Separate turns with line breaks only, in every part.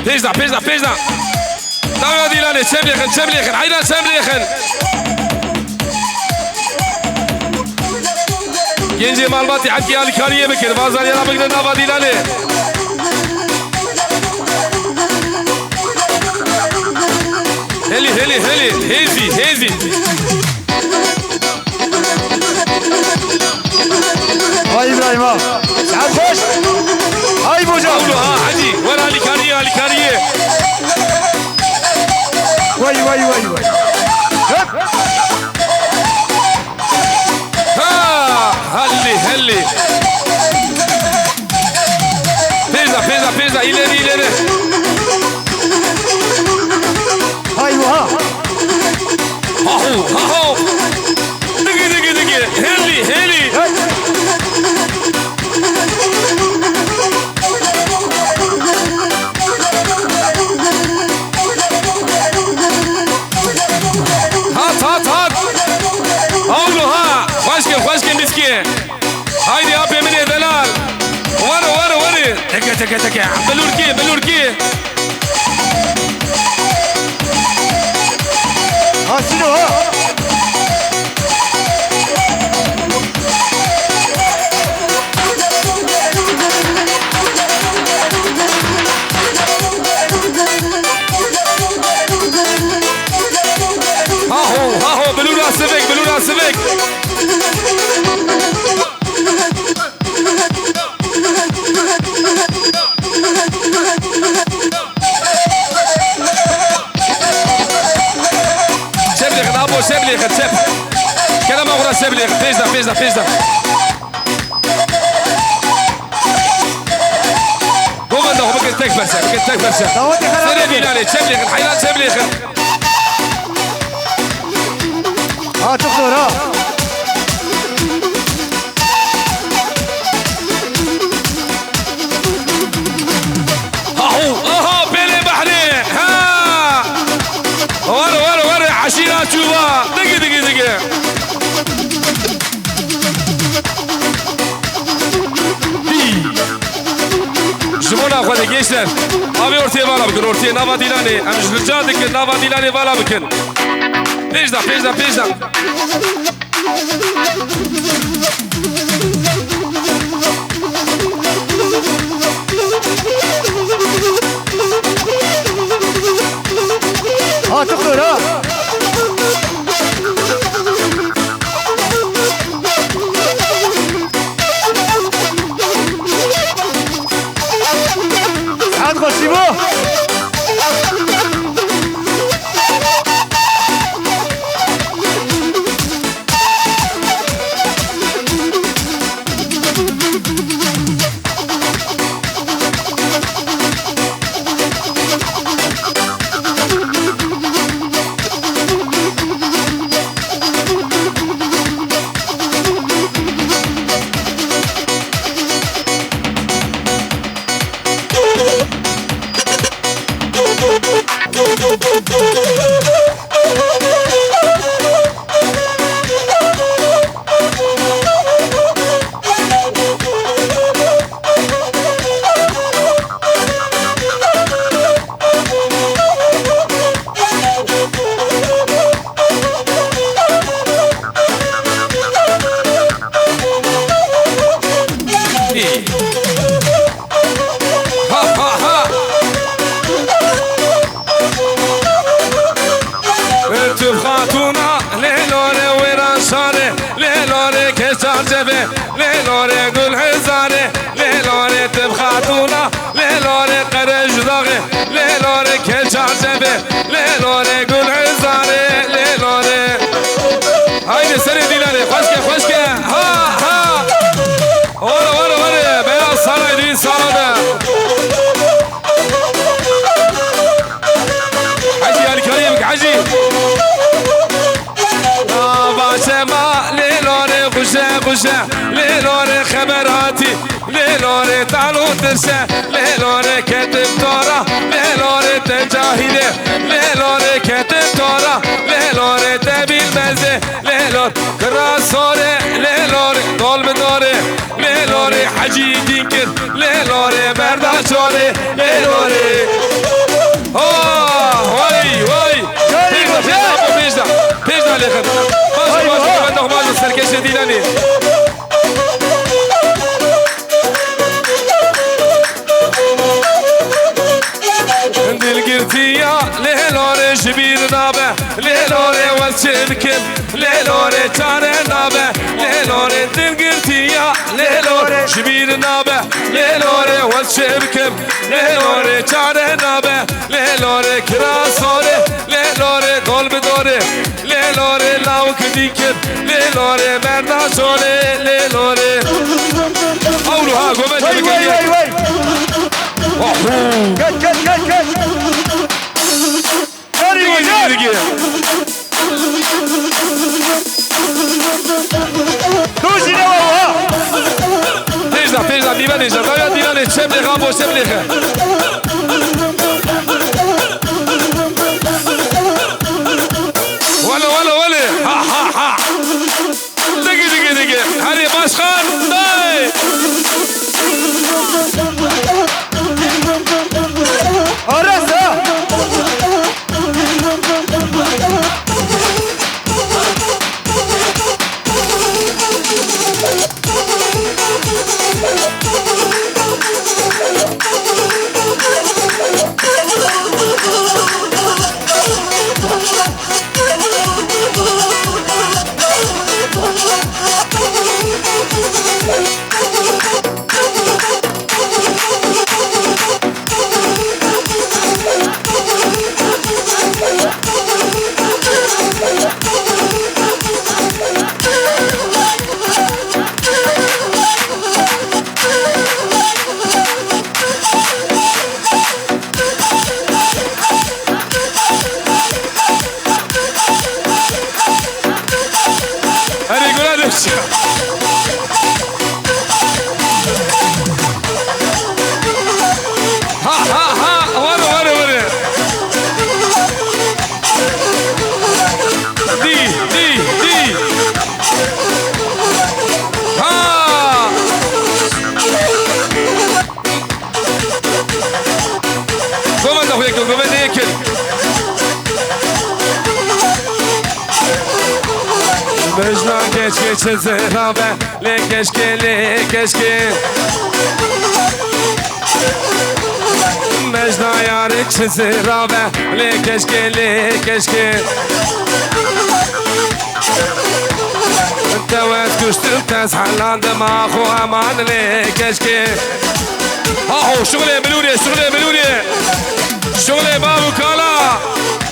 پیش دا داویا دیلانه چه بلیخن عینا چه بلیخن گنجی مالباتی حکی آلیکاریه بکن بازار یلا بگن داوا دیلانه هلی هیزی
هاي ابراهيم سعد خوش هاي بوجا
قولوا ها حجي ولا الكاريه
وي
ها هلي بيزا إلينا
هاي وها
هاهو دقي هلي هات قولوا ها خوشكن مسكين هايدي ابي من دلال ورا تك بلوركي
ها شنو ها
هاهو بلورا سيفيك سيبليخ كلام أغرى سيبليخ بيزدا قوم ده بكن تكبرسه سيري ديناري سيبليخ الحيلات سيبليخ
ها تخدر ها
اهو بيلي بحري ها ورا عشيرة شوفا دقي جمونا أخواني جيشتر أبي أورتي بالا بكن أورتي نافا ديلاني أمش رجادك نافا ديلاني بالا بكن بيجدا
ها تخدر ها سعد خوش سيبوه ليلوري قول حزاري ليلوري تبخاتونا ليلوري قرش ضغي ليلوري كيشار جبي ليلوري قول حزاري ليلوري هايدي سري ديلاني خوشكي ها ورا بيا صار دين صار عجي الكريم عجي باشا ليلوري خشة ليلوري خبراتي ليلوري تعالوا ترشا ليلوري كاتب تورا ليلوري تجاهيلي ليلوري كاتب تورا ليلوري تبي المزي ليلور كراسوري ليلوري طول بدوري ليلوري حجي دينكر ليلوري برداشوري ليلوري واي واي بيجنا ليخد ماشي بدنا ماشي السركشة ديلاني عند القرتية ليلوري شبير نابه ليلوري والشبكم ليلوري تاري نابه ليلوري عند القرتية ليلوري شبير نابه ليلوري والشبكم ليلوري تاري نابه ليلوري كراسوري ليلوري دول بدوري ليلوري لاوك ديكر ليلوري مرداشوري ليلوري قولوا ها قومت
وي كت دوزي نواها
بيجنا ديوانيجا غاية ديواني تشبلي غامبو تشبلي ولا ها دقي هاري باشخان داي
أرسا
مجنون keşke zerabe le keşke مجنون yarık zerabe le keşke انت واسكشت تسحل عند ما اخو امان لي كشكي اهو شغلي شغلي بابو كالا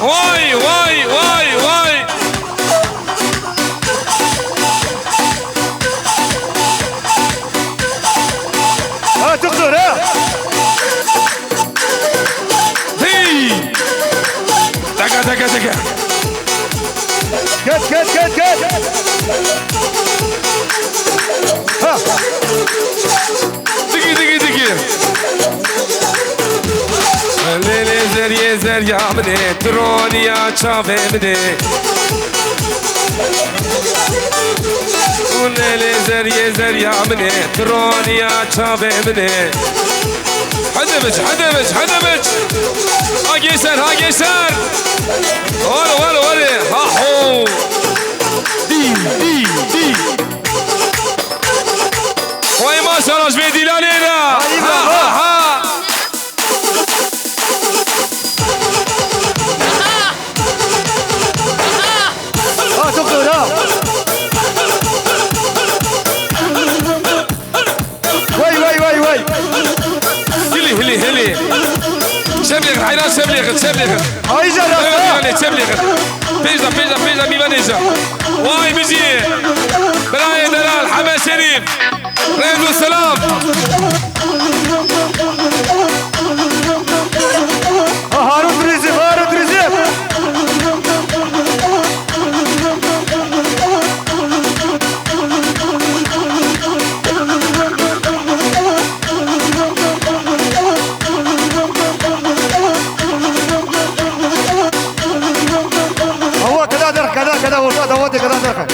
واي
ها تقدر ها
هي دقا
كت ها
دقي ليلي زر يا مني تروني يا شافي مني وليلي زر يا مني تروني يا شافي مني حدمج ها جيسر ولي ها حو دي وي ما شاء الله جبيدي لانينا ها
تقدر ها وي
هلي سبليغ حيران سبليغ
هاي جرى
سبليغ بيجا ميبانيجا واي بيجي براي دلال حماس شريف ريدو السلام
هارون رزيف هو كذا درك كذا والله دواتي كذا درك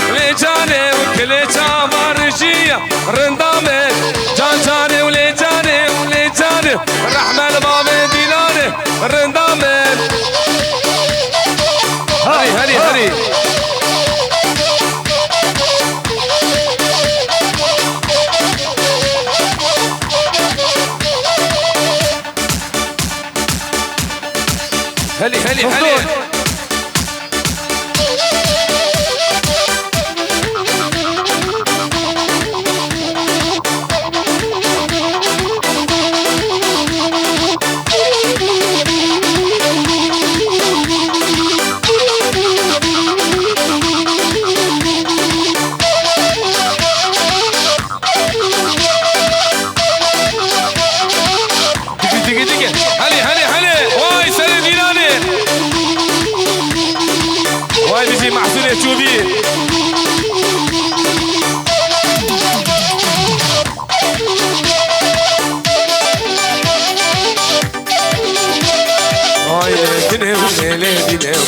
لجاني وكليتها مرجية رندامي جان جاني ولجاني ولجاني رحمة البابي ديلاني رندامي هري هري هري هلي هلي هلي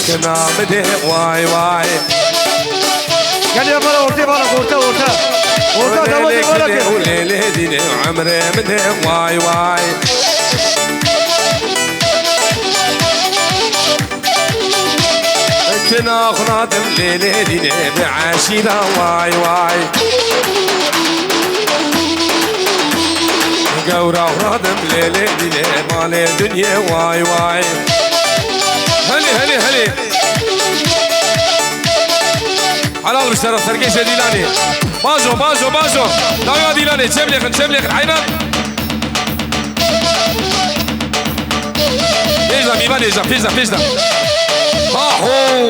كنا بدي واي واي
قال يا مرة ورتي بالك ورتا ورتا ورتا دمتي بالك
وليلي ديني وعمري بدي واي واي كنا خنادم ليلي ديني بعشيرة واي واي قورا ورادم ليلي ديني مالي دنيا واي واي هلي هلي هلي حلال بالشرف سرقيشة ديلاني باجو باجو باجو دايما ديلاني تشبليخ الحينان بيجنا ميبان بيجنا بيجنا باحو